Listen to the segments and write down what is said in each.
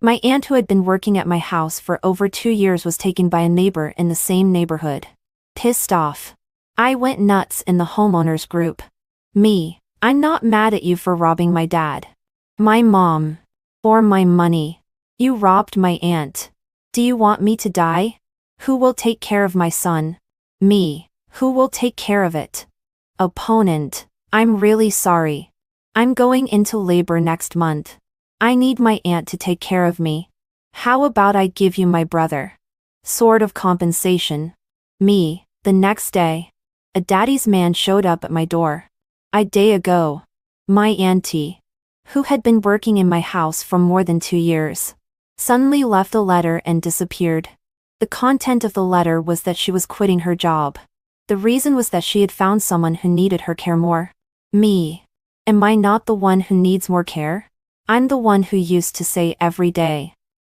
My aunt who had been working at my house for over 2 years was taken by a neighbor in the same neighborhood. Pissed off. I went nuts in the homeowners group. I'm not mad at you for robbing my dad. My mom. Or my money. You robbed my aunt. Do you want me to die? Who will take care of my son? Me. Who will take care of it? Opponent. I'm really sorry. I'm going into labor next month. I need my aunt to take care of me. How about I give you my brother? Sort of compensation. The next day. A daddy's man showed up at my door. A day ago. My auntie, who had been working in my house for more than 2 years, suddenly left a letter and disappeared. The content of the letter was that she was quitting her job. The reason was that she had found someone who needed her care more. Am I not the one who needs more care? I'm the one who used to say every day,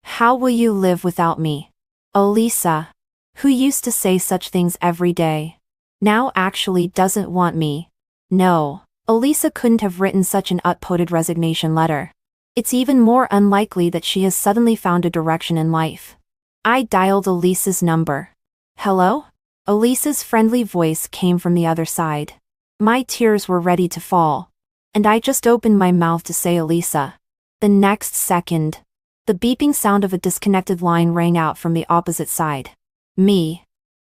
"How will you live without me?" Elisa, who used to say such things every day, now actually doesn't want me. No, Elisa couldn't have written such an outputted resignation letter. It's even more unlikely that she has suddenly found a direction in life. I dialed Elisa's number. Hello? Elisa's friendly voice came from the other side. My tears were ready to fall. And I just opened my mouth to say Elisa. The next second, the beeping sound of a disconnected line rang out from the opposite side.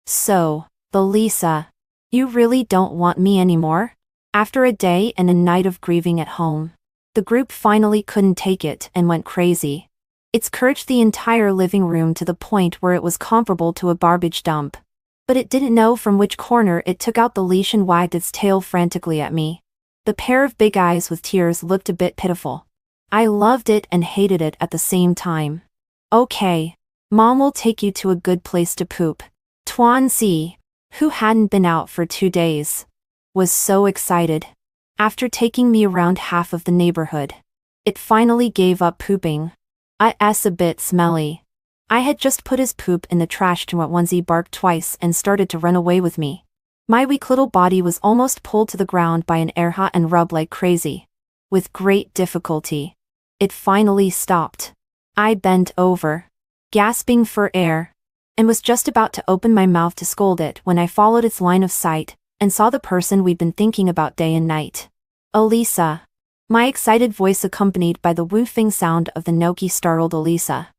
So, Elisa, you really don't want me anymore? After a day and a night of grieving at home, the group finally couldn't take it and went crazy. It scourged the entire living room to the point where it was comparable to a garbage dump. But it didn't know from which corner it took out the leash and wagged its tail frantically at me. The pair of big eyes with tears looked a bit pitiful. I loved it and hated it at the same time. Okay. Mom will take you to a good place to poop. Tuan Si, who hadn't been out for 2 days, was so excited. After taking me around half of the neighborhood, it finally gave up pooping. It's a bit smelly. I had just put his poop in the trash to onesie barked twice and started to run away with me. My weak little body was almost pulled to the ground by an airha and rubbed like crazy. With great difficulty, it finally stopped. I bent over, gasping for air, and was just about to open my mouth to scold it when I followed its line of sight and saw the person we'd been thinking about day and night. Elisa. My excited voice accompanied by the woofing sound of the Noki startled Elisa,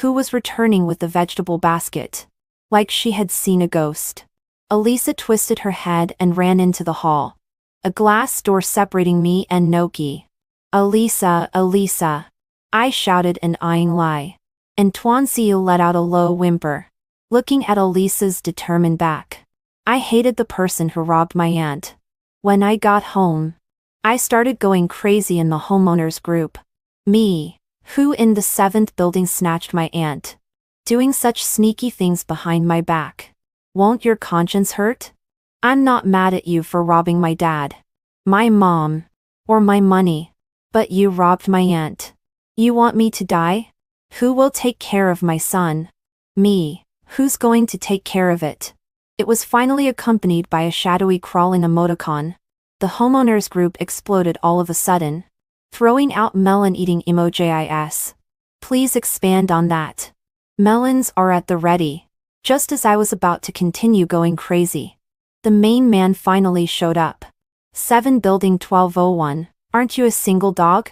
who was returning with the vegetable basket, like she had seen a ghost. Elisa twisted her head and ran into the hall. A glass door separating me and Noki. Elisa, Elisa. I shouted an eyeing lie. And Tuan Si let out a low whimper, looking at Elisa's determined back. I hated the person who robbed my aunt. When I got home, I started going crazy in the homeowners group. Who in the 7th building snatched my aunt? Doing such sneaky things behind my back. Won't your conscience hurt? I'm not mad at you for robbing my dad, my mom, or my money. But you robbed my aunt. You want me to die? Who will take care of my son? Who's going to take care of it? It was finally accompanied by a shadowy crawling emoticon. The homeowners group exploded all of a sudden, throwing out melon-eating emojis. Please expand on that. Melons are at the ready. Just as I was about to continue going crazy, the main man finally showed up. 7 Building 1201, aren't you a single dog?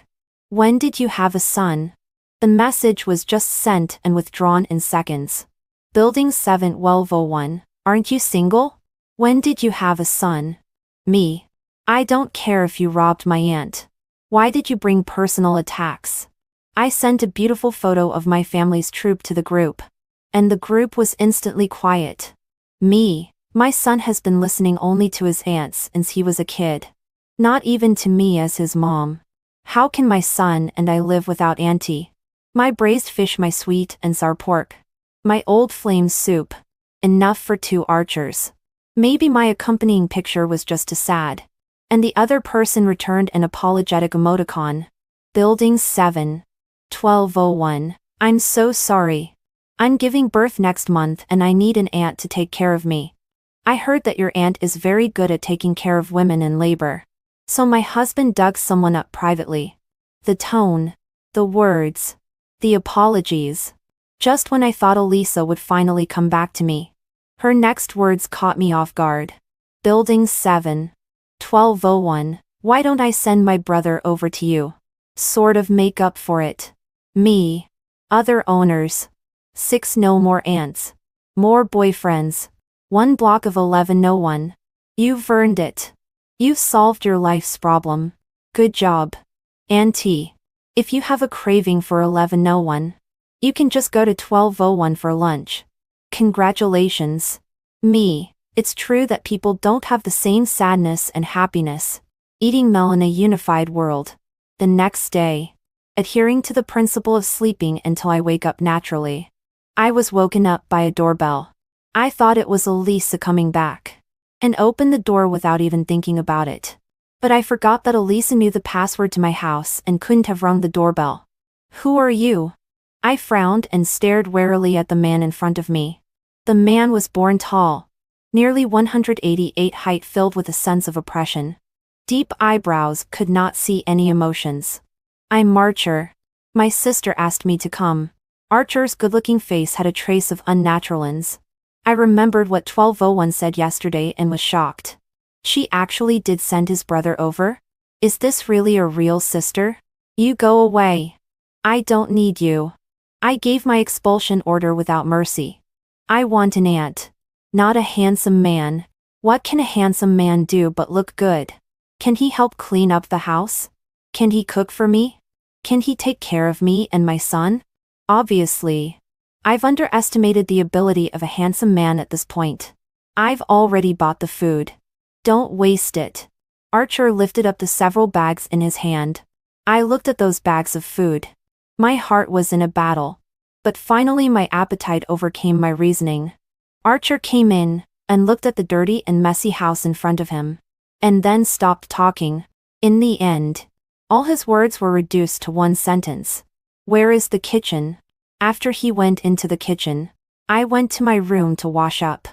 When did you have a son? The message was just sent and withdrawn in seconds. Building 7 1201, aren't you single? When did you have a son? I don't care if you robbed my aunt. Why did you bring personal attacks? I sent a beautiful photo of my family's troop to the group. And the group was instantly quiet. My son has been listening only to his aunts since he was a kid. Not even to me as his mom. How can my son and I live without auntie? My braised fish, my sweet and sour pork. My old flame soup. Enough for 2 archers. Maybe my accompanying picture was just as sad. And the other person returned an apologetic emoticon. Building 7. 1201. I'm so sorry. I'm giving birth next month and I need an aunt to take care of me. I heard that your aunt is very good at taking care of women in labor. So my husband dug someone up privately. The tone, the words, The apologies. Just when I thought Elisa would finally come back to me. Her next words caught me off guard. Building 7. 1201. Why don't I send my brother over to you? Sort of make up for it. Me. Other owners. 6 no more aunts. More boyfriends. 1 block of 1101. You've earned it. You've solved your life's problem. Good job. Auntie. If you have a craving for 1101, you can just go to 1201 for lunch. Congratulations. Me. It's true that people don't have the same sadness and happiness. Eating Mel in a unified world. The next day. Adhering to the principle of sleeping until I wake up naturally. I was woken up by a doorbell. I thought it was Elisa coming back. And opened the door without even thinking about it. But I forgot that Elisa knew the password to my house and couldn't have rung the doorbell. Who are you? I frowned and stared warily at the man in front of me. The man was born tall. Nearly 188 height, filled with a sense of oppression. Deep eyebrows, could not see any emotions. I'm Archer. My sister asked me to come. Archer's good-looking face had a trace of unnaturalness. I remembered what 1201 said yesterday and was shocked. She actually did send his brother over? Is this really a real sister? You go away. I don't need you. I gave my expulsion order without mercy. I want an aunt. Not a handsome man. What can a handsome man do but look good? Can he help clean up the house? Can he cook for me? Can he take care of me and my son? Obviously. I've underestimated the ability of a handsome man at this point. I've already bought the food. Don't waste it. Archer lifted up the several bags in his hand. I looked at those bags of food. My heart was in a battle. But finally my appetite overcame my reasoning. Archer came in, and looked at the dirty and messy house in front of him. And then stopped talking. In the end, all his words were reduced to one sentence. Where is the kitchen? After he went into the kitchen, I went to my room to wash up.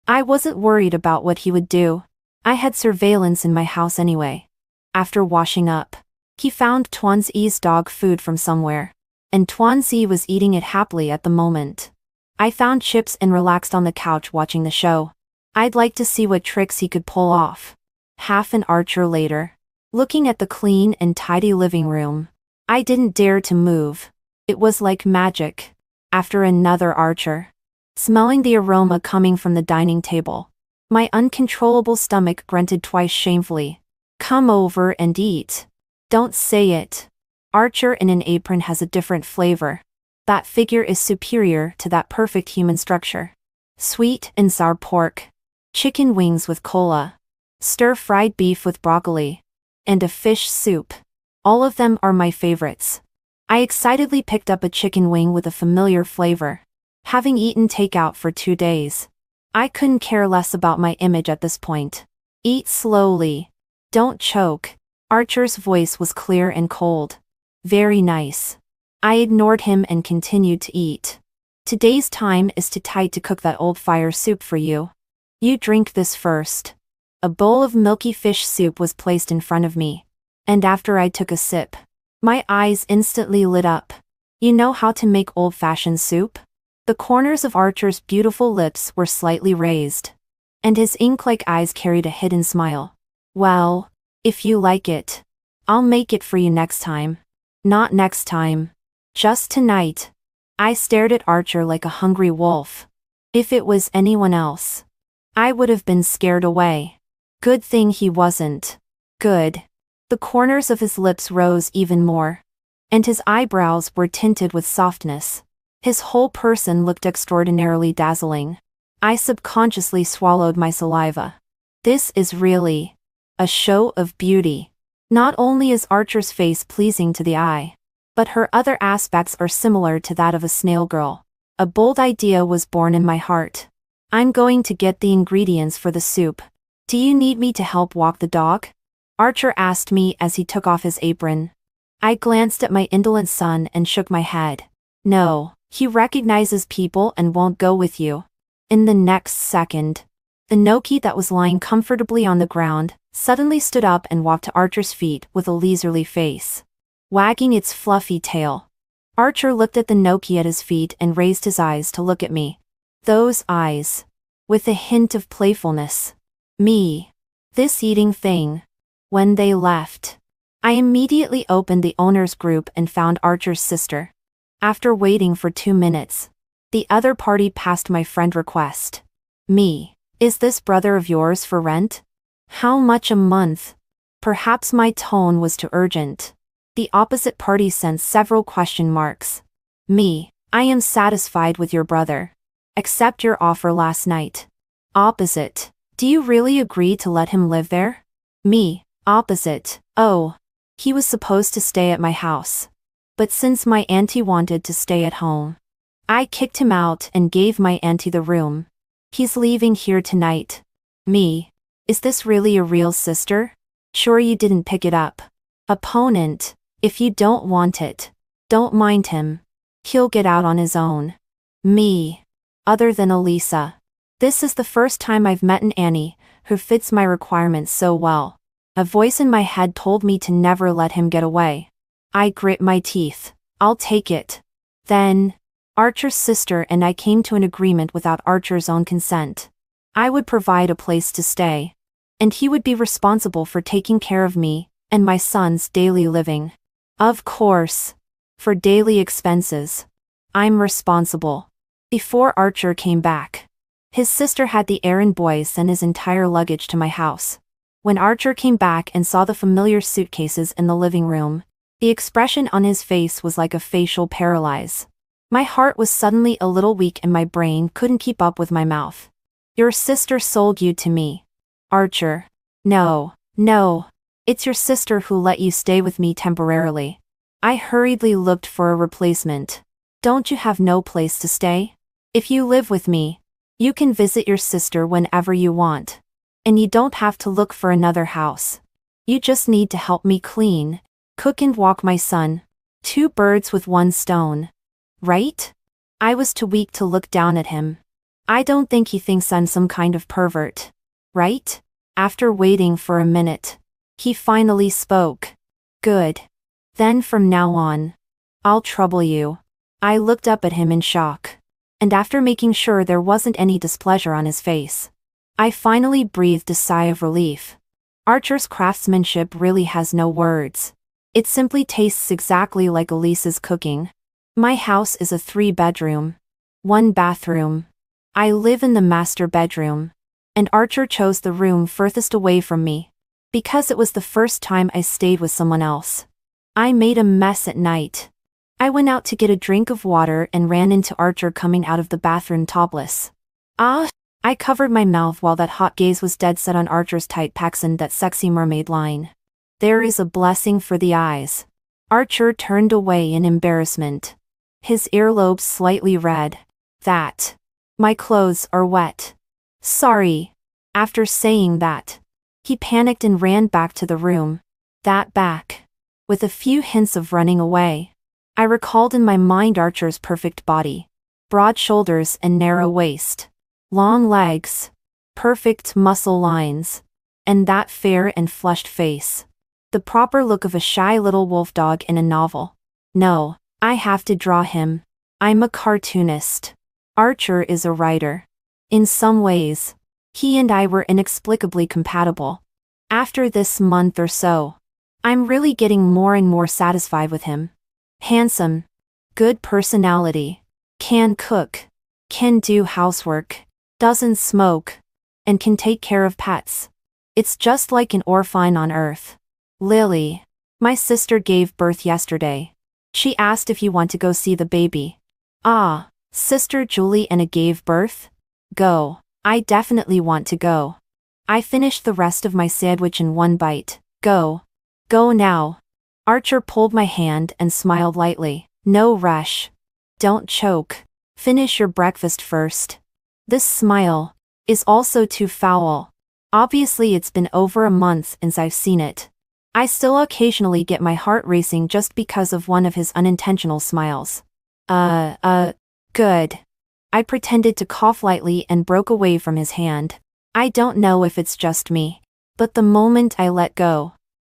I wasn't worried about what he would do. I had surveillance in my house anyway. After washing up, he found Tuanzi's dog food from somewhere. And Tuanzi was eating it happily at the moment. I found chips and relaxed on the couch watching the show. I'd like to see what tricks he could pull off. Half an Archer later. Looking at the clean and tidy living room. I didn't dare to move. It was like magic. After another Archer. Smelling the aroma coming from the dining table. My uncontrollable stomach grunted twice shamefully. Come over and eat. Don't say it. Archer in an apron has a different flavor. That figure is superior to that perfect human structure. Sweet and sour pork. Chicken wings with cola. Stir-fried beef with broccoli. And a fish soup. All of them are my favorites. I excitedly picked up a chicken wing with a familiar flavor. Having eaten takeout for 2 days, I couldn't care less about my image at this point. Eat slowly. Don't choke. Archer's voice was clear and cold. Very nice. I ignored him and continued to eat. Today's time is too tight to cook that old fire soup for you. You drink this first. A bowl of milky fish soup was placed in front of me. And after I took a sip, my eyes instantly lit up. You know how to make old-fashioned soup? The corners of Archer's beautiful lips were slightly raised. And his ink-like eyes carried a hidden smile. Well, if you like it, I'll make it for you next time. Not next time. Just tonight. I stared at Archer like a hungry wolf. If it was anyone else, I would have been scared away. Good thing he wasn't. Good. The corners of his lips rose even more. And his eyebrows were tinted with softness. His whole person looked extraordinarily dazzling. I subconsciously swallowed my saliva. This is really a show of beauty. Not only is Archer's face pleasing to the eye, but her other aspects are similar to that of a snail girl. A bold idea was born in my heart. I'm going to get the ingredients for the soup. Do you need me to help walk the dog? Archer asked me as he took off his apron. I glanced at my indolent son and shook my head. No, he recognizes people and won't go with you. In the next second, the Noki that was lying comfortably on the ground suddenly stood up and walked to Archer's feet with a leisurely face, wagging its fluffy tail. Archer looked at the Nokia at his feet and raised his eyes to look at me. Those eyes. With a hint of playfulness. Me. This eating thing. When they left, I immediately opened the owner's group and found Archer's sister. After waiting for 2 minutes, the other party passed my friend request. Me. Is this brother of yours for rent? How much a month? Perhaps my tone was too urgent. The opposite party sent several question marks. Me. I am satisfied with your brother. Accept your offer last night. Opposite. Do you really agree to let him live there? Me. Opposite. Oh. He was supposed to stay at my house. But since my auntie wanted to stay at home, I kicked him out and gave my auntie the room. He's leaving here tonight. Me. Is this really a real sister? Sure you didn't pick it up. Opponent. If you don't want it, don't mind him. He'll get out on his own. Me. Other than Elisa. This is the first time I've met an Annie who fits my requirements so well. A voice in my head told me to never let him get away. I grit my teeth. I'll take it. Then, Archer's sister and I came to an agreement without Archer's own consent. I would provide a place to stay, and he would be responsible for taking care of me and my son's daily living. Of course. For daily expenses, I'm responsible. Before Archer came back, his sister had the errand boy send his entire luggage to my house. When Archer came back and saw the familiar suitcases in the living room, the expression on his face was like a facial paralyze. My heart was suddenly a little weak and my brain couldn't keep up with my mouth. Your sister sold you to me. Archer. No. It's your sister who let you stay with me temporarily. I hurriedly looked for a replacement. Don't you have no place to stay? If you live with me, you can visit your sister whenever you want. And you don't have to look for another house. You just need to help me clean, cook and walk my son. 2 birds with 1 stone. Right? I was too weak to look down at him. I don't think he thinks I'm some kind of pervert. Right? After waiting for a minute, he finally spoke. Good. Then from now on, I'll trouble you. I looked up at him in shock. And after making sure there wasn't any displeasure on his face, I finally breathed a sigh of relief. Archer's craftsmanship really has no words. It simply tastes exactly like Elisa's cooking. My house is a 3-bedroom, 1 bathroom. I live in the master bedroom, and Archer chose the room furthest away from me, because it was the first time I stayed with someone else. I made a mess at night. I went out to get a drink of water and ran into Archer coming out of the bathroom topless. I covered my mouth while that hot gaze was dead set on Archer's tight pecs and that sexy mermaid line. There is a blessing for the eyes. Archer turned away in embarrassment. His earlobes slightly red. That. My clothes are wet. Sorry. After saying that, he panicked and ran back to the room. That back. With a few hints of running away. I recalled in my mind Archer's perfect body. Broad shoulders and narrow waist. Long legs. Perfect muscle lines. And that fair and flushed face. The proper look of a shy little wolf dog in a novel. No, I have to draw him. I'm a cartoonist. Archer is a writer. In some ways, he and I were inexplicably compatible. After this month or so, I'm really getting more and more satisfied with him. Handsome. Good personality. Can cook. Can do housework. Doesn't smoke. And can take care of pets. It's just like an orphan on Earth. Lily. My sister gave birth yesterday. She asked if you want to go see the baby. Sister Juliana gave birth? Go. I definitely want to go. I finished the rest of my sandwich in 1 bite. Go. Go now. Archer pulled my hand and smiled lightly. No rush. Don't choke. Finish your breakfast first. This smile is also too foul. Obviously it's been over a month since I've seen it. I still occasionally get my heart racing just because of one of his unintentional smiles. Good. I pretended to cough lightly and broke away from his hand. I don't know if it's just me, but the moment I let go,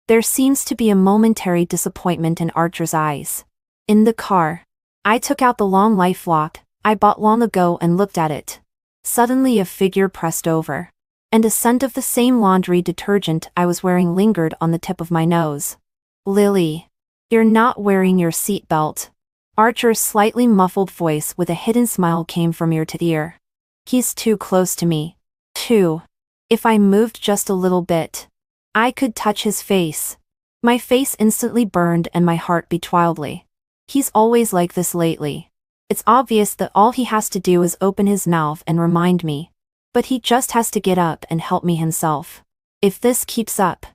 there seems to be a momentary disappointment in Archer's eyes. In the car, I took out the long LifeLock I bought long ago and looked at it. Suddenly a figure pressed over, and a scent of the same laundry detergent I was wearing lingered on the tip of my nose. Lily, you're not wearing your seatbelt. Archer's slightly muffled voice with a hidden smile came from ear to ear. He's too close to me. Too. If I moved just a little bit, I could touch his face. My face instantly burned and my heart beat wildly. He's always like this lately. It's obvious that all he has to do is open his mouth and remind me. But he just has to get up and help me himself. If this keeps up,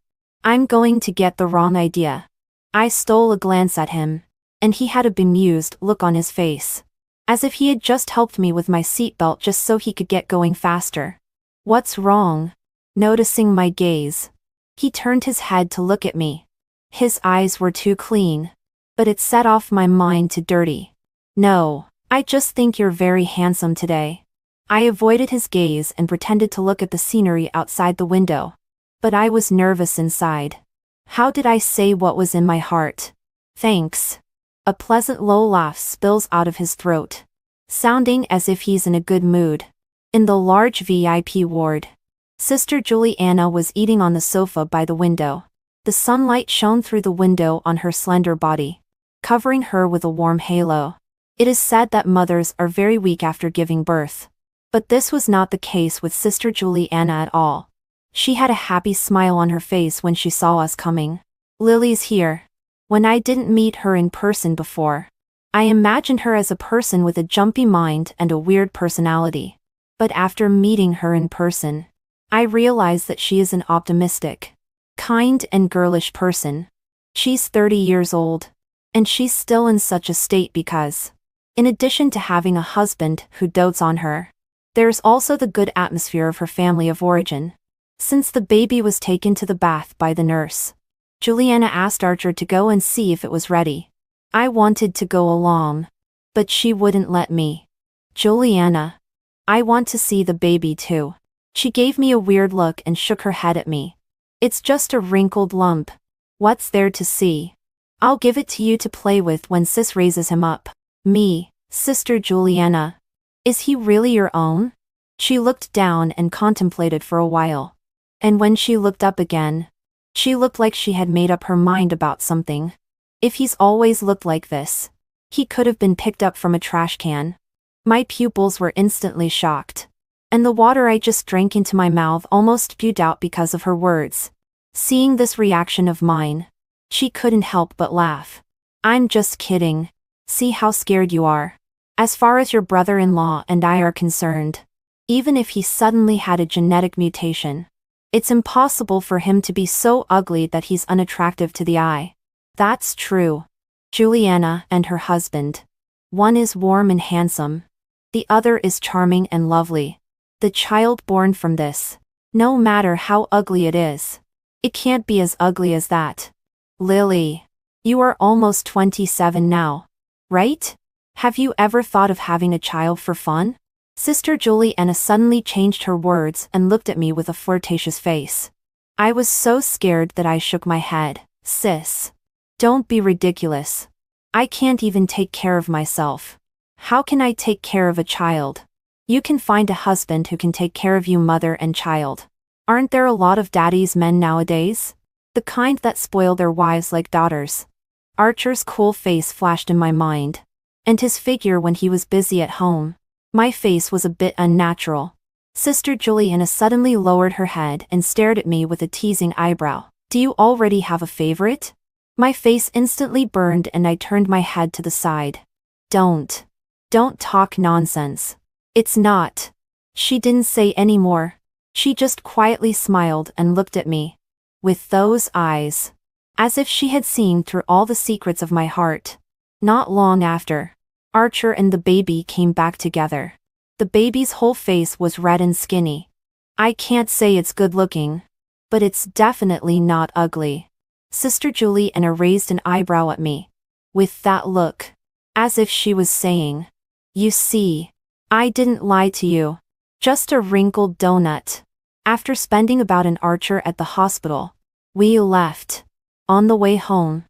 I'm going to get the wrong idea. I stole a glance at him, and he had a bemused look on his face. As if he had just helped me with my seatbelt just so he could get going faster. What's wrong? Noticing my gaze, he turned his head to look at me. His eyes were too clean, but it set off my mind to dirty. No, I just think you're very handsome today. I avoided his gaze and pretended to look at the scenery outside the window. But I was nervous inside. How did I say what was in my heart? Thanks. A pleasant low laugh spills out of his throat, sounding as if he's in a good mood. In the large VIP ward, Sister Juliana was eating on the sofa by the window. The sunlight shone through the window on her slender body, covering her with a warm halo. It is said that mothers are very weak after giving birth. But this was not the case with Sister Juliana at all. She had a happy smile on her face when she saw us coming. Lily's here. When I didn't meet her in person before, I imagined her as a person with a jumpy mind and a weird personality. But after meeting her in person, I realized that she is an optimistic, kind and girlish person. She's 30 years old, and she's still in such a state because, in addition to having a husband who dotes on her, there's also the good atmosphere of her family of origin. Since the baby was taken to the bath by the nurse, Juliana asked Archer to go and see if it was ready. I wanted to go along, but she wouldn't let me. Juliana, I want to see the baby too. She gave me a weird look and shook her head at me. It's just a wrinkled lump. What's there to see? I'll give it to you to play with when Sis raises him up. Me, Sister Juliana. Is he really your own? She looked down and contemplated for a while. And when she looked up again, she looked like she had made up her mind about something. If he's always looked like this, he could have been picked up from a trash can. My pupils were instantly shocked, and the water I just drank into my mouth almost spewed out because of her words. Seeing this reaction of mine, she couldn't help but laugh. I'm just kidding. See how scared you are. As far as your brother-in-law and I are concerned, even if he suddenly had a genetic mutation, it's impossible for him to be so ugly that he's unattractive to the eye. That's true. Juliana and her husband. One is warm and handsome. The other is charming and lovely. The child born from this, no matter how ugly it is, it can't be as ugly as that. Lily, you are almost 27 now, right? Have you ever thought of having a child for fun? Sister Juliana suddenly changed her words and looked at me with a flirtatious face. I was so scared that I shook my head. Sis, don't be ridiculous. I can't even take care of myself. How can I take care of a child? You can find a husband who can take care of you, mother and child. Aren't there a lot of daddy's men nowadays? The kind that spoil their wives like daughters. Archer's cool face flashed in my mind, and his figure when he was busy at home. My face was a bit unnatural. Sister Juliana suddenly lowered her head and stared at me with a teasing eyebrow. Do you already have a favorite? My face instantly burned and I turned my head to the side. Don't talk nonsense. It's not. She didn't say any more. She just quietly smiled and looked at me. With those eyes. As if she had seen through all the secrets of my heart. Not long after, Archer and the baby came back together. The baby's whole face was red and skinny. I can't say it's good looking, but it's definitely not ugly. Sister Juliana raised an eyebrow at me, with that look, as if she was saying, "You see, I didn't lie to you. Just a wrinkled donut." After spending about an Archer at the hospital, we left. On the way home,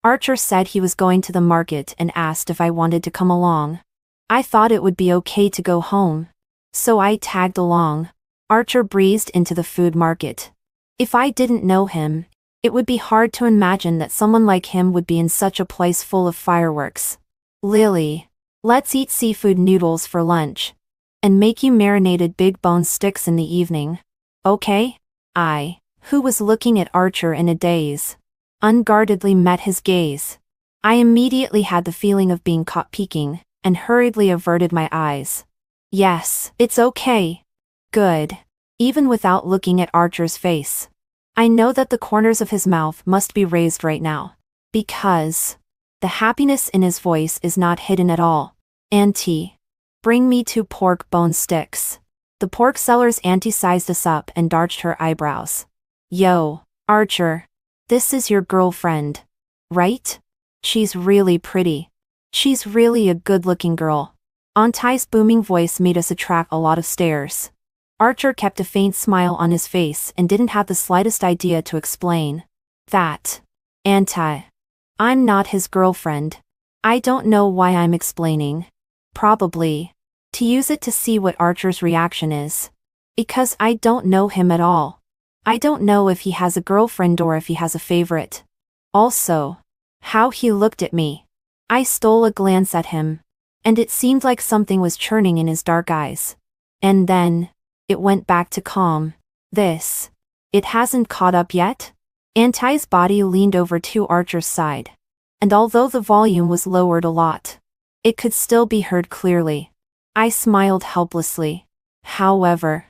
Archer said he was going to the market and asked if I wanted to come along. I thought it would be okay to go home. So I tagged along. Archer breezed into the food market. If I didn't know him, it would be hard to imagine that someone like him would be in such a place full of fireworks. Lily, let's eat seafood noodles for lunch. And make you marinated big bone sticks in the evening. Okay? I, who was looking at Archer in a daze, unguardedly met his gaze. I immediately had the feeling of being caught peeking, and hurriedly averted my eyes. Yes, it's okay. Good. Even without looking at Archer's face. I know that the corners of his mouth must be raised right now. Because the happiness in his voice is not hidden at all. Auntie, bring me 2 pork bone sticks. The pork seller's auntie sized us up and darched her eyebrows. Yo, Archer. This is your girlfriend. Right? She's really pretty. She's really a good-looking girl. Auntie's booming voice made us attract a lot of stares. Archer kept a faint smile on his face and didn't have the slightest idea to explain. That. Auntie. I'm not his girlfriend. I don't know why I'm explaining. Probably to use it to see what Archer's reaction is. Because I don't know him at all. I don't know if he has a girlfriend or if he has a favorite. Also, how he looked at me. I stole a glance at him, and it seemed like something was churning in his dark eyes. And then it went back to calm. It hasn't caught up yet? Auntie's body leaned over to Archer's side. And although the volume was lowered a lot, it could still be heard clearly. I smiled helplessly. However,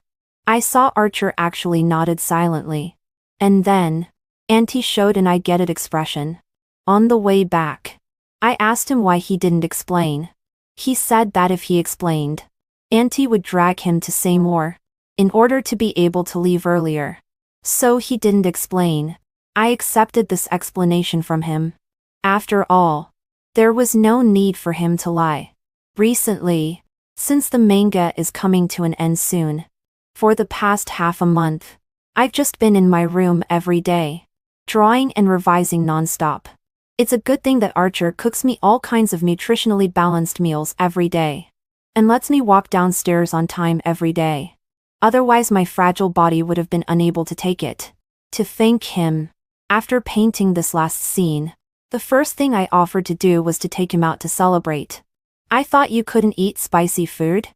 I saw Archer actually nodded silently. And then, Auntie showed an I get it expression. On the way back, I asked him why he didn't explain. He said that if he explained, Auntie would drag him to say more, in order to be able to leave earlier. So he didn't explain. I accepted this explanation from him. After all, there was no need for him to lie. Recently, since the manga is coming to an end soon, for the past half a month, I've just been in my room every day, drawing and revising nonstop. It's a good thing that Archer cooks me all kinds of nutritionally balanced meals every day, and lets me walk downstairs on time every day. Otherwise my fragile body would have been unable to take it. To thank him, after painting this last scene, the first thing I offered to do was to take him out to celebrate. I thought you couldn't eat spicy food?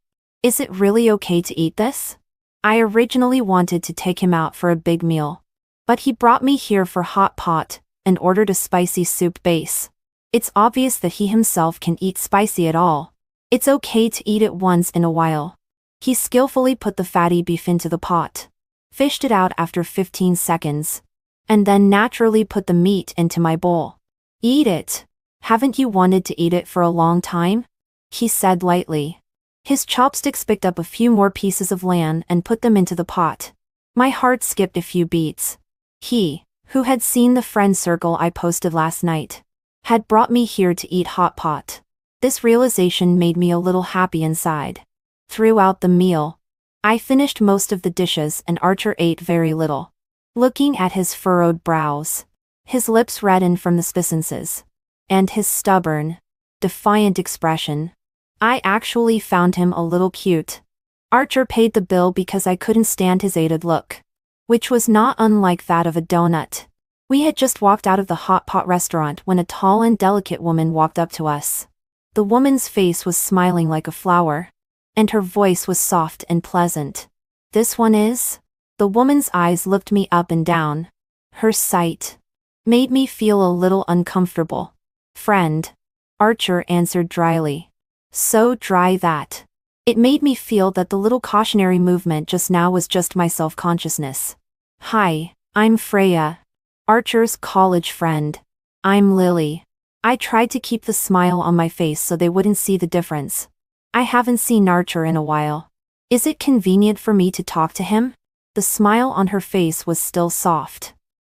Is it really okay to eat this? I originally wanted to take him out for a big meal, but he brought me here for hot pot and ordered a spicy soup base. It's obvious that he himself can eat spicy at all. It's okay to eat it once in a while. He skillfully put the fatty beef into the pot, fished it out after 15 seconds, and then naturally put the meat into my bowl. Eat it. Haven't you wanted to eat it for a long time? He said lightly. His chopsticks picked up a few more pieces of lamb and put them into the pot. My heart skipped a few beats. He, who had seen the friend circle I posted last night, had brought me here to eat hot pot. This realization made me a little happy inside. Throughout the meal, I finished most of the dishes and Archer ate very little. Looking at his furrowed brows, his lips reddened from the spicinces, and his stubborn, defiant expression, I actually found him a little cute. Archer paid the bill because I couldn't stand his aided look, which was not unlike that of a donut. We had just walked out of the hot pot restaurant when a tall and delicate woman walked up to us. The woman's face was smiling like a flower, and her voice was soft and pleasant. This one is? The woman's eyes looked me up and down. Her sight made me feel a little uncomfortable. Friend, Archer answered dryly. So dry that it made me feel that the little cautionary movement just now was just my self-consciousness. Hi, I'm Freya, Archer's college friend. I'm Lily. I tried to keep the smile on my face so they wouldn't see the difference. I haven't seen Archer in a while. Is it convenient for me to talk to him? The smile on her face was still soft,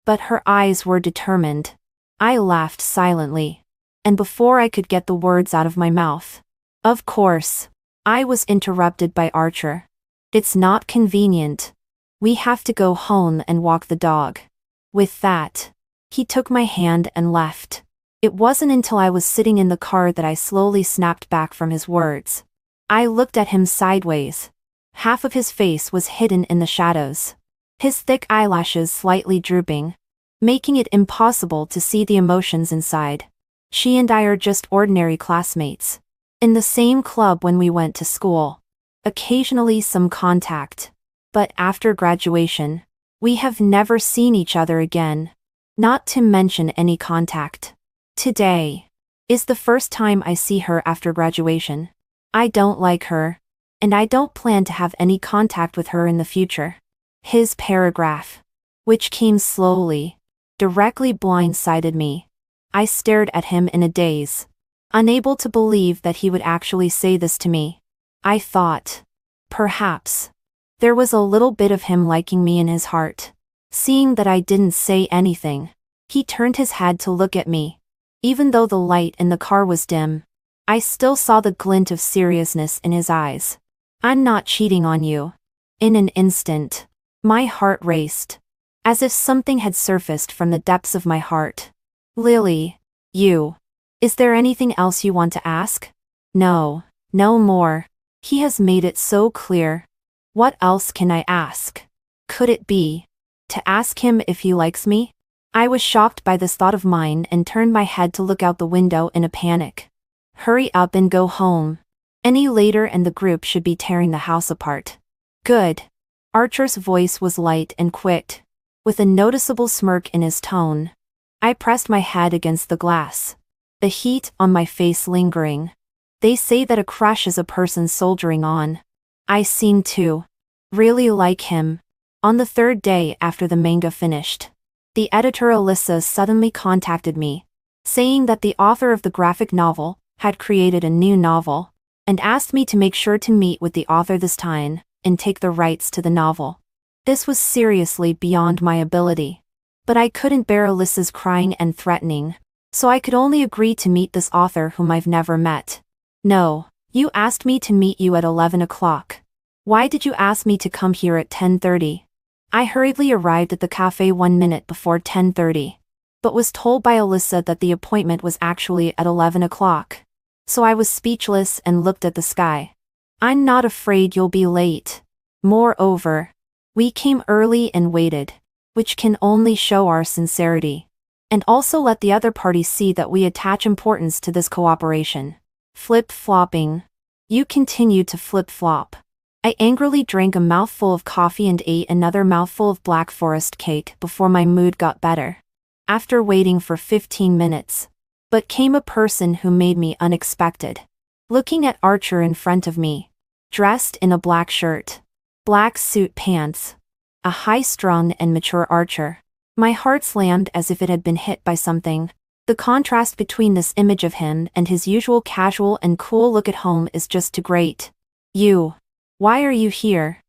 but her eyes were determined. I laughed silently, and before I could get the words out of my mouth, of course, I was interrupted by Archer. It's not convenient. We have to go home and walk the dog. With that, he took my hand and left. It wasn't until I was sitting in the car that I slowly snapped back from his words. I looked at him sideways. Half of his face was hidden in the shadows, his thick eyelashes slightly drooping, making it impossible to see the emotions inside. She and I are just ordinary classmates. In the same club when we went to school. Occasionally some contact. But after graduation, we have never seen each other again. Not to mention any contact. Today is the first time I see her after graduation. I don't like her, and I don't plan to have any contact with her in the future. His paragraph, which came slowly, directly blindsided me. I stared at him in a daze, unable to believe that he would actually say this to me. I thought, perhaps, there was a little bit of him liking me in his heart. Seeing that I didn't say anything, he turned his head to look at me. Even though the light in the car was dim, I still saw the glint of seriousness in his eyes. I'm not cheating on you. In an instant, my heart raced, as if something had surfaced from the depths of my heart. Lily, is there anything else you want to ask? No, no more. He has made it so clear. What else can I ask? Could it be to ask him if he likes me? I was shocked by this thought of mine and turned my head to look out the window in a panic. Hurry up and go home. Any later and the group should be tearing the house apart. Good. Archer's voice was light and quick, with a noticeable smirk in his tone. I pressed my head against the glass, the heat on my face lingering. They say that a crush is a person soldiering on. I seemed to really like him. On the third day after the manga finished, the editor Alyssa suddenly contacted me, saying that the author of the graphic novel had created a new novel, and asked me to make sure to meet with the author this time and take the rights to the novel. This was seriously beyond my ability. But I couldn't bear Alyssa's crying and threatening, so I could only agree to meet this author whom I've never met. No, you asked me to meet you at 11 o'clock. Why did you ask me to come here at 10:30? I hurriedly arrived at the cafe 1 minute before 10:30, but was told by Alyssa that the appointment was actually at 11 o'clock. So I was speechless and looked at the sky. I'm not afraid you'll be late. Moreover, we came early and waited, which can only show our sincerity, and also let the other party see that we attach importance to this cooperation. Flip-flopping. You continued to flip-flop. I angrily drank a mouthful of coffee and ate another mouthful of Black Forest cake before my mood got better. After waiting for 15 minutes, but came a person who made me unexpected. Looking at Archer in front of me, dressed in a black shirt, black suit pants, a high-strung and mature Archer. My heart slammed as if it had been hit by something. The contrast between this image of him and his usual casual and cool look at home is just too great. Why are you here?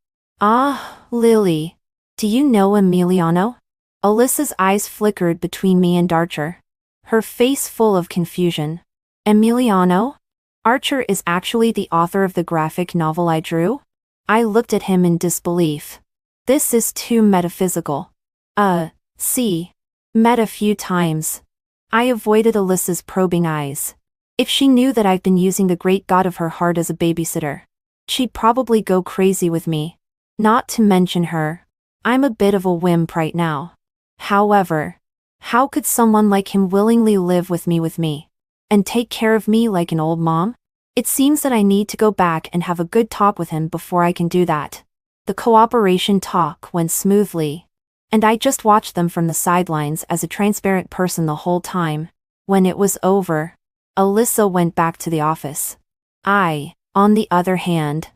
Ah, Lily. Do you know Emiliano? Alyssa's eyes flickered between me and Archer, her face full of confusion. Emiliano? Archer is actually the author of the graphic novel I drew? I looked at him in disbelief. This is too metaphysical. Met a few times. I avoided Alyssa's probing eyes. If she knew that I've been using the great god of her heart as a babysitter, she'd probably go crazy with me. Not to mention her. I'm a bit of a wimp right now. However, how could someone like him willingly live with me, and take care of me like an old mom? It seems that I need to go back and have a good talk with him before I can do that. The cooperation talk went smoothly, and I just watched them from the sidelines as a transparent person the whole time. When it was over, Alyssa went back to the office. I, on the other hand,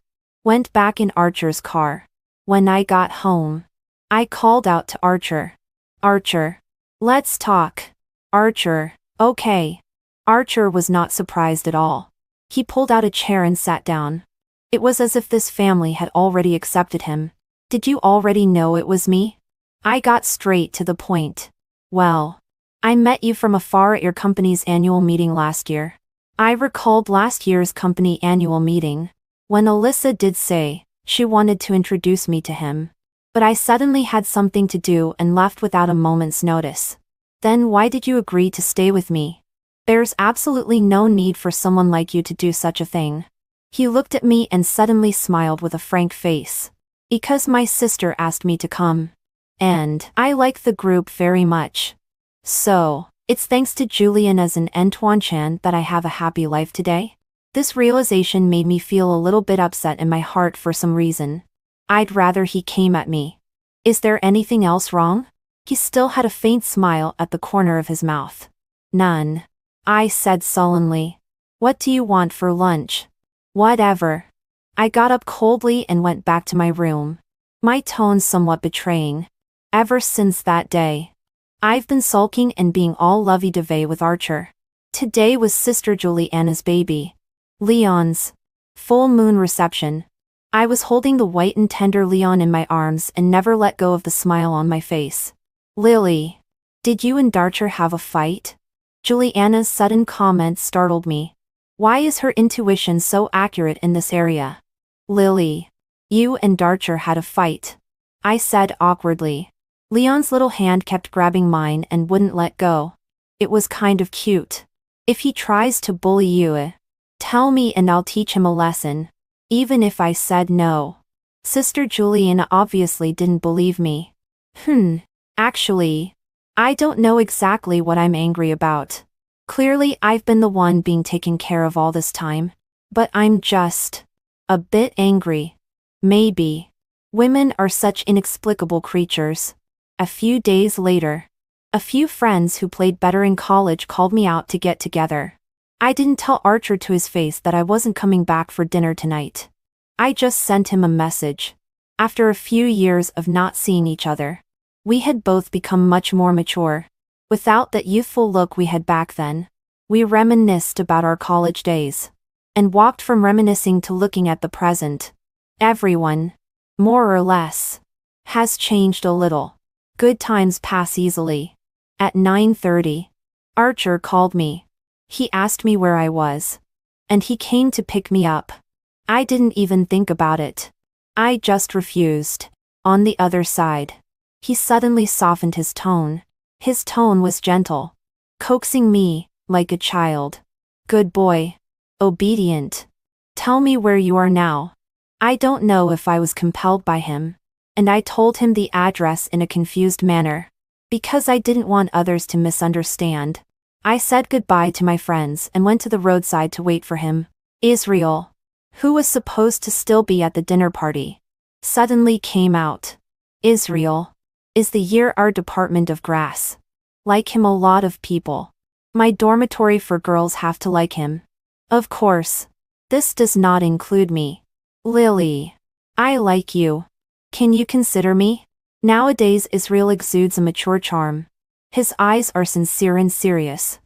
went back in Archer's car. When I got home, I called out to Archer. Archer, let's talk. Archer, okay. Archer was not surprised at all. He pulled out a chair and sat down. It was as if this family had already accepted him. Did you already know it was me? I got straight to the point. Well, I met you from afar at your company's annual meeting last year. I recalled last year's company annual meeting, when Alyssa did say she wanted to introduce me to him. But I suddenly had something to do and left without a moment's notice. Then why did you agree to stay with me? There's absolutely no need for someone like you to do such a thing. He looked at me and suddenly smiled with a frank face. Because my sister asked me to come. And I like the group very much. So, it's thanks to Juliana's and Antoine Chan that I have a happy life today? This realization made me feel a little bit upset in my heart for some reason. I'd rather he came at me. Is there anything else wrong? He still had a faint smile at the corner of his mouth. None. I said sullenly. What do you want for lunch? Whatever. I got up coldly and went back to my room. My tone somewhat betraying. Ever since that day, I've been sulking and being all lovey-dovey with Archer. Today was Sister Juliana's baby, Leon's full moon reception. I was holding the white and tender Leon in my arms and never let go of the smile on my face. Lily, did you and Archer have a fight? Juliana's sudden comment startled me. Why is her intuition so accurate in this area? Lily, you and Archer had a fight, I said awkwardly. Leon's little hand kept grabbing mine and wouldn't let go. It was kind of cute. If he tries to bully you, tell me and I'll teach him a lesson. Even if I said no. Sister Juliana obviously didn't believe me. Actually, I don't know exactly what I'm angry about. Clearly I've been the one being taken care of all this time. But I'm just a bit angry. Maybe. Women are such inexplicable creatures. A few days later, a few friends who played better in college called me out to get together. I didn't tell Archer to his face that I wasn't coming back for dinner tonight. I just sent him a message. After a few years of not seeing each other, we had both become much more mature. Without that youthful look we had back then, we reminisced about our college days, and walked from reminiscing to looking at the present. Everyone, more or less, has changed a little. Good times pass easily. At 9:30, Archer called me. He asked me where I was. And he came to pick me up. I didn't even think about it. I just refused. On the other side, he suddenly softened his tone. His tone was gentle, coaxing me, like a child. Good boy. Obedient. Tell me where you are now. I don't know if I was compelled by him, and I told him the address in a confused manner. Because I didn't want others to misunderstand. I said goodbye to my friends and went to the roadside to wait for him. Israel, who was supposed to still be at the dinner party, suddenly came out. Israel is the year our department of grass. Like him, a lot of people. My dormitory for girls have to like him. Of course, this does not include me. Lily, I like you. Can you consider me? Nowadays Israel exudes a mature charm. His eyes are sincere and serious.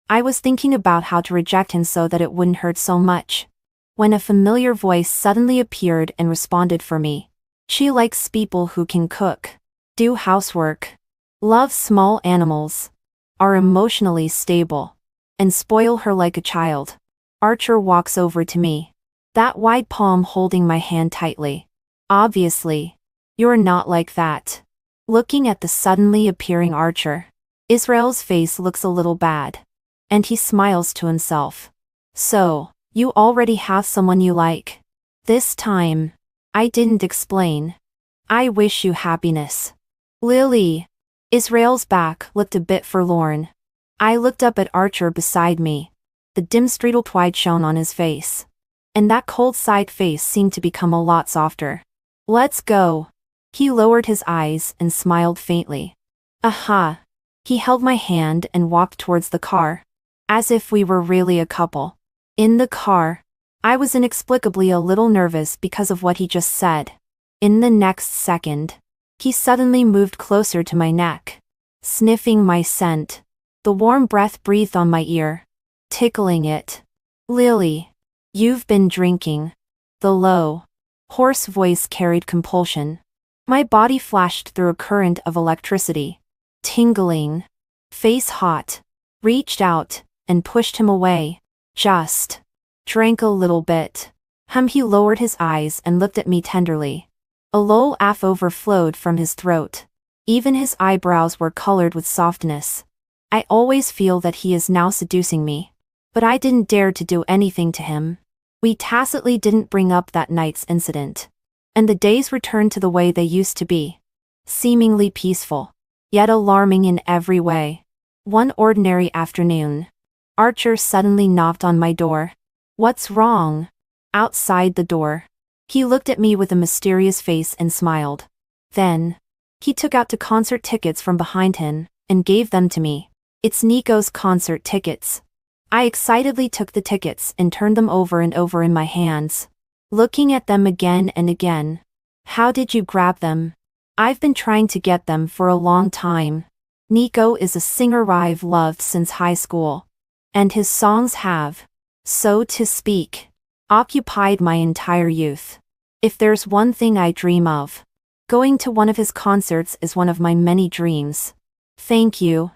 I was thinking about how to reject him so that it wouldn't hurt so much, when a familiar voice suddenly appeared and responded for me. She likes people who can cook, do housework, love small animals, are emotionally stable, and spoil her like a child. Archer walks over to me, that wide palm holding my hand tightly. Obviously, you're not like that. Looking at the suddenly appearing Archer, Israel's face looks a little bad, and he smiles to himself. So, you already have someone you like. This time, I didn't explain. I wish you happiness. Lily. Israel's back looked a bit forlorn. I looked up at Archer beside me. The dim streetle twilight shone on his face, and that cold side face seemed to become a lot softer. Let's go. He lowered his eyes and smiled faintly. Aha. He held my hand and walked towards the car, as if we were really a couple. In the car, I was inexplicably a little nervous because of what he just said. In the next second, he suddenly moved closer to my neck, sniffing my scent. The warm breath breathed on my ear, tickling it. Lily, you've been drinking. The low, hoarse voice carried compulsion. My body flashed through a current of electricity. Tingling. Face hot. Reached out and pushed him away. Just drank a little bit. He lowered his eyes and looked at me tenderly. A low laugh overflowed from his throat. Even his eyebrows were colored with softness. I always feel that he is now seducing me. But I didn't dare to do anything to him. We tacitly didn't bring up that night's incident. And the days returned to the way they used to be. Seemingly peaceful, yet alarming in every way. One ordinary afternoon, Archer suddenly knocked on my door. "What's wrong?" Outside the door, he looked at me with a mysterious face and smiled. Then, he took out 2 concert tickets from behind him and gave them to me. "It's Nico's concert tickets." I excitedly took the tickets and turned them over and over in my hands, looking at them again and again. "How did you grab them?" "I've been trying to get them for a long time. Nico is a singer I've loved since high school. And his songs have, so to speak, occupied my entire youth. If there's one thing I dream of, going to one of his concerts is one of my many dreams." "Thank you,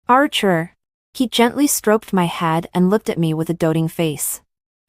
Archer." He gently stroked my head and looked at me with a doting face.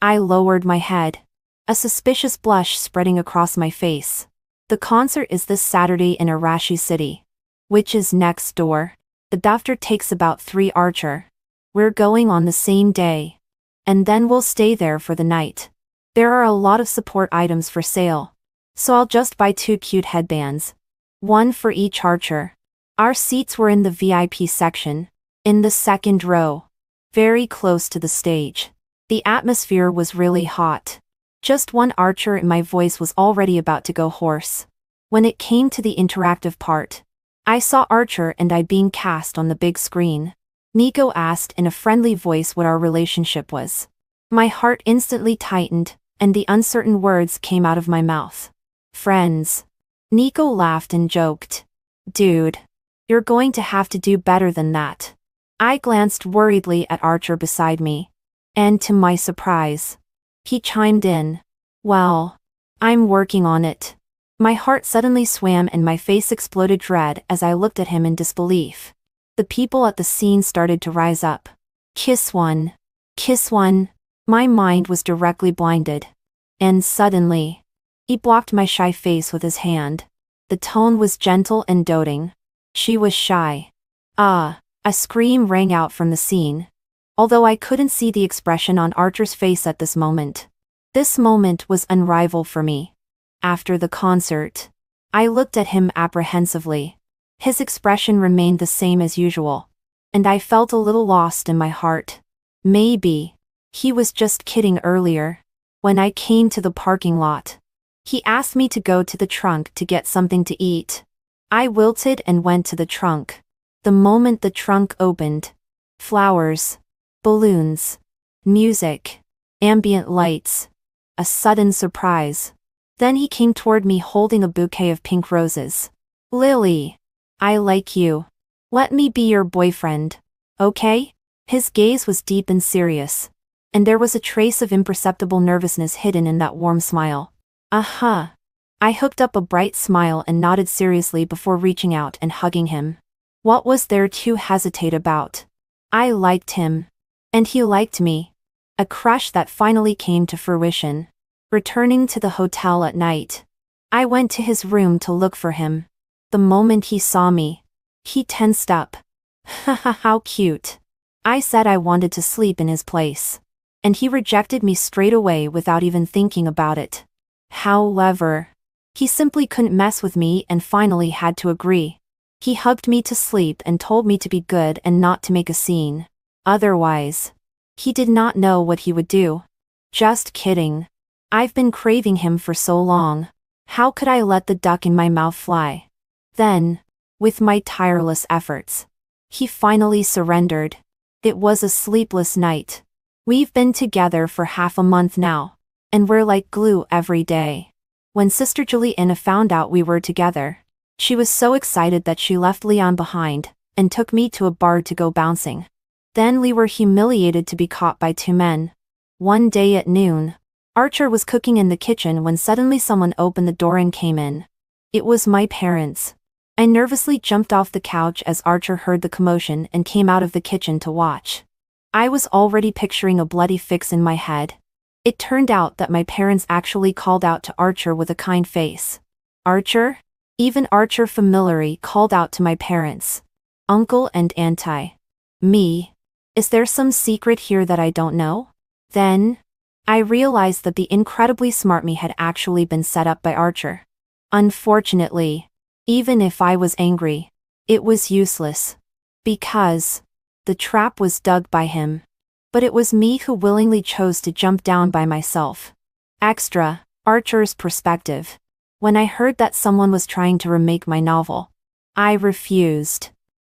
I lowered my head, a suspicious blush spreading across my face. "The concert is this Saturday in Arashi City, which is next door. The doctor takes about 3 Archer. We're going on the same day. And then we'll stay there for the night. There are a lot of support items for sale. So I'll just buy 2 cute headbands. One for each Archer." Our seats were in the VIP section, in the 2nd row, very close to the stage. The atmosphere was really hot. Just one Archer and my voice was already about to go hoarse. When it came to the interactive part, I saw Archer and I being cast on the big screen. Nico asked in a friendly voice what our relationship was. My heart instantly tightened, and the uncertain words came out of my mouth. "Friends." Nico laughed and joked. "Dude, you're going to have to do better than that." I glanced worriedly at Archer beside me. And to my surprise, he chimed in. "Well, I'm working on it." My heart suddenly swam and my face exploded dread as I looked at him in disbelief. The people at the scene started to rise up. "Kiss one. Kiss one." My mind was directly blinded. And suddenly, he blocked my shy face with his hand. The tone was gentle and doting. "She was shy." "Ah." A scream rang out from the scene, although I couldn't see the expression on Archer's face at this moment. This moment was unrivaled for me. After the concert, I looked at him apprehensively. His expression remained the same as usual, and I felt a little lost in my heart. Maybe he was just kidding earlier. When I came to the parking lot, he asked me to go to the trunk to get something to eat. I wilted and went to the trunk. The moment the trunk opened, flowers, balloons, music, ambient lights, a sudden surprise. Then he came toward me holding a bouquet of pink roses. "Lily, I like you. Let me be your boyfriend, okay?" His gaze was deep and serious, and there was a trace of imperceptible nervousness hidden in that warm smile. "Uh-huh." I hooked up a bright smile and nodded seriously before reaching out and hugging him. What was there to hesitate about? I liked him. And he liked me. A crush that finally came to fruition. Returning to the hotel at night, I went to his room to look for him. The moment he saw me, he tensed up. "Haha, how cute." I said I wanted to sleep in his place. And he rejected me straight away without even thinking about it. However, he simply couldn't mess with me and finally had to agree. He hugged me to sleep and told me to be good and not to make a scene. Otherwise, he did not know what he would do. Just kidding. I've been craving him for so long. How could I let the duck in my mouth fly? Then, with my tireless efforts, he finally surrendered. It was a sleepless night. We've been together for half a month now, and we're like glue every day. When Sister Juliana found out we were together, she was so excited that she left Leon behind and took me to a bar to go bouncing. Then we were humiliated to be caught by 2 men. One day at noon, Archer was cooking in the kitchen when suddenly someone opened the door and came in. It was my parents. I nervously jumped off the couch as Archer heard the commotion and came out of the kitchen to watch. I was already picturing a bloody fix in my head. It turned out that my parents actually called out to Archer with a kind face. "Archer?" Even Archer familiarly called out to my parents. "Uncle and Auntie." Me. Is there some secret here that I don't know? Then, I realized that the incredibly smart me had actually been set up by Archer. Unfortunately, even if I was angry, it was useless. Because the trap was dug by him. But it was me who willingly chose to jump down by myself. Extra, Archer's perspective. When I heard that someone was trying to remake my novel, I refused.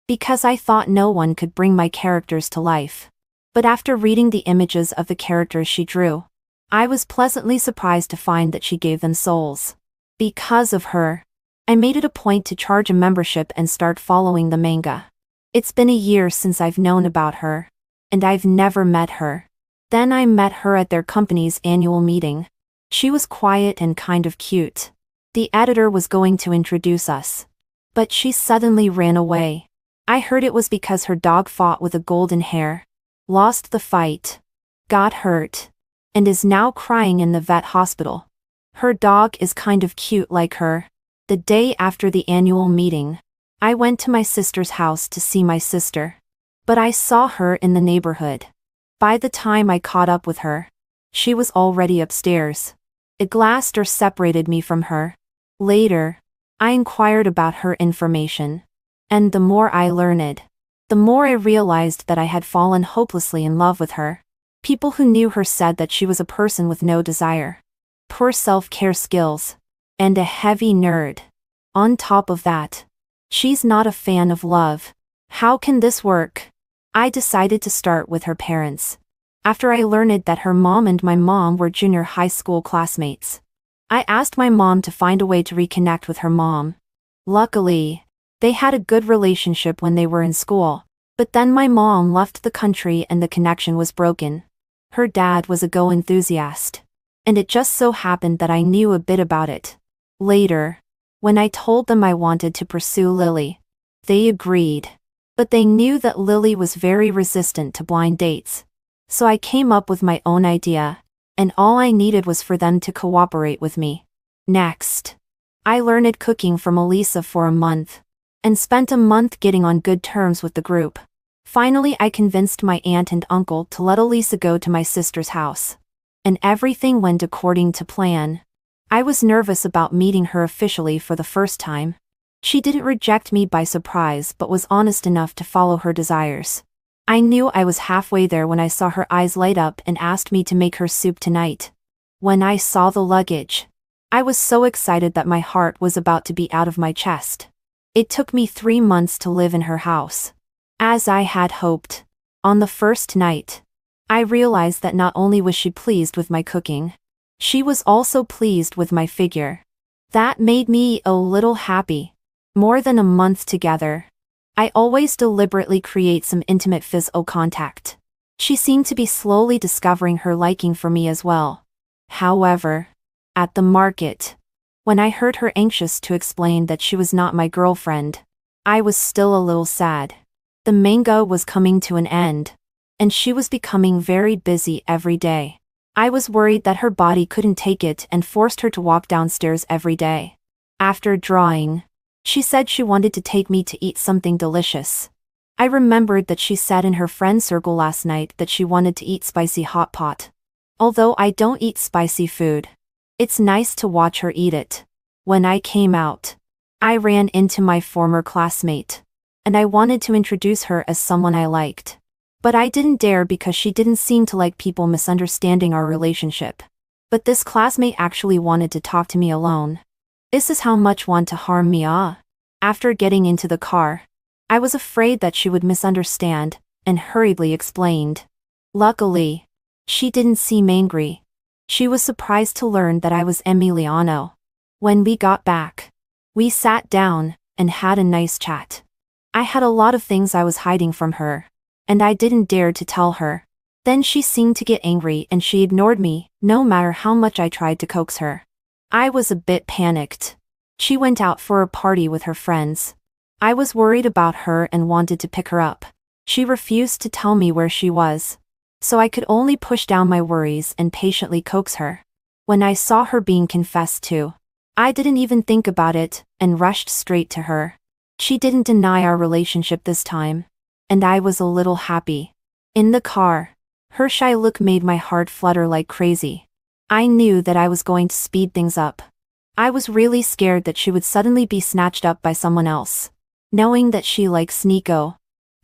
Because I thought no one could bring my characters to life. But after reading the images of the characters she drew, I was pleasantly surprised to find that she gave them souls. Because of her, I made it a point to charge a membership and start following the manga. It's been a year since I've known about her, and I've never met her. Then I met her at their company's annual meeting. She was quiet and kind of cute. The editor was going to introduce us, but she suddenly ran away. I heard it was because her dog fought with a golden hair, lost the fight, got hurt, and is now crying in the vet hospital. Her dog is kind of cute like her. The day after the annual meeting, I went to my sister's house to see my sister. But I saw her in the neighborhood. By the time I caught up with her, she was already upstairs. A glass door separated me from her. Later, I inquired about her information. And the more I learned, the more I realized that I had fallen hopelessly in love with her. People who knew her said that she was a person with no desire, poor self-care skills, and a heavy nerd. On top of that, she's not a fan of love. How can this work? I decided to start with her parents. After I learned that her mom and my mom were junior high school classmates, I asked my mom to find a way to reconnect with her mom. Luckily, they had a good relationship when they were in school, but then my mom left the country and the connection was broken. Her dad was a Go enthusiast, and it just so happened that I knew a bit about it. Later, when I told them I wanted to pursue Lily, they agreed. But they knew that Lily was very resistant to blind dates. So I came up with my own idea, and all I needed was for them to cooperate with me. Next, I learned cooking from Elisa for a month, and spent a month getting on good terms with the group. Finally, I convinced my aunt and uncle to let Elisa go to my sister's house. And everything went according to plan. I was nervous about meeting her officially for the first time. She didn't reject me by surprise but was honest enough to follow her desires. I knew I was halfway there when I saw her eyes light up and asked me to make her soup tonight. When I saw the luggage, I was so excited that my heart was about to be out of my chest. It took me 3 months to live in her house. As I had hoped. On the first night, I realized that not only was she pleased with my cooking, she was also pleased with my figure. That made me a little happy. More than a month together, I always deliberately create some intimate physical contact. She seemed to be slowly discovering her liking for me as well. However, at the market, when I heard her anxious to explain that she was not my girlfriend, I was still a little sad. The manga was coming to an end, and she was becoming very busy every day. I was worried that her body couldn't take it and forced her to walk downstairs every day. After drawing, she said she wanted to take me to eat something delicious. I remembered that she said in her friend circle last night that she wanted to eat spicy hot pot. Although I don't eat spicy food, it's nice to watch her eat it. When I came out, I ran into my former classmate, and I wanted to introduce her as someone I liked. But I didn't dare because she didn't seem to like people misunderstanding our relationship. But this classmate actually wanted to talk to me alone. This is how much want to harm me, ah? After getting into the car, I was afraid that she would misunderstand, and hurriedly explained. Luckily, she didn't seem angry. She was surprised to learn that I was Emiliano. When we got back, we sat down, and had a nice chat. I had a lot of things I was hiding from her, and I didn't dare to tell her. Then she seemed to get angry and she ignored me, no matter how much I tried to coax her. I was a bit panicked. She went out for a party with her friends. I was worried about her and wanted to pick her up. She refused to tell me where she was, so I could only push down my worries and patiently coax her. When I saw her being confessed to, I didn't even think about it and rushed straight to her. She didn't deny our relationship this time, and I was a little happy. In the car, her shy look made my heart flutter like crazy. I knew that I was going to speed things up. I was really scared that she would suddenly be snatched up by someone else. Knowing that she likes Nico,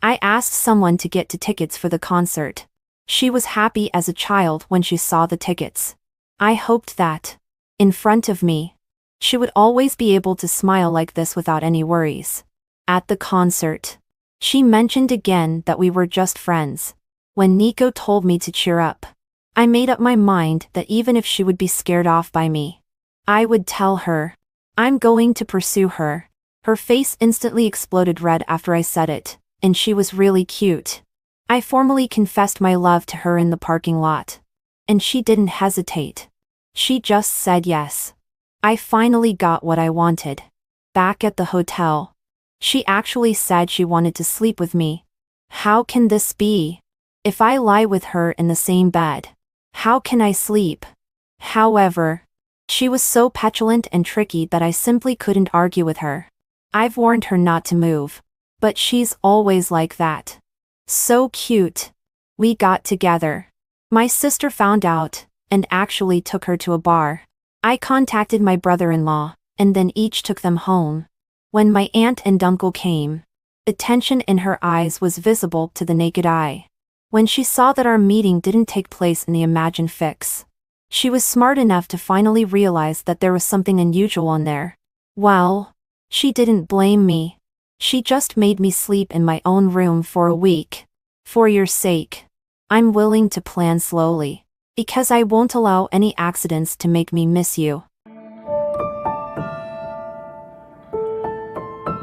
I asked someone to get tickets for the concert. She was happy as a child when she saw the tickets. I hoped that, in front of me, she would always be able to smile like this without any worries. At the concert, she mentioned again that we were just friends. When Nico told me to cheer up, I made up my mind that even if she would be scared off by me, I would tell her, I'm going to pursue her. Her face instantly exploded red after I said it, and she was really cute. I formally confessed my love to her in the parking lot. And she didn't hesitate. She just said yes. I finally got what I wanted. Back at the hotel, she actually said she wanted to sleep with me. How can this be? If I lie with her in the same bed, how can I sleep? However, she was so petulant and tricky that I simply couldn't argue with her. I've warned her not to move, but she's always like that. So cute. We got together. My sister found out, and actually took her to a bar. I contacted my brother-in-law, and then each took them home. When my aunt and uncle came, the tension in her eyes was visible to the naked eye. When she saw that our meeting didn't take place in the imagined fix, she was smart enough to finally realize that there was something unusual in there. Well, she didn't blame me. She just made me sleep in my own room for a week. For your sake, I'm willing to plan slowly, because I won't allow any accidents to make me miss you.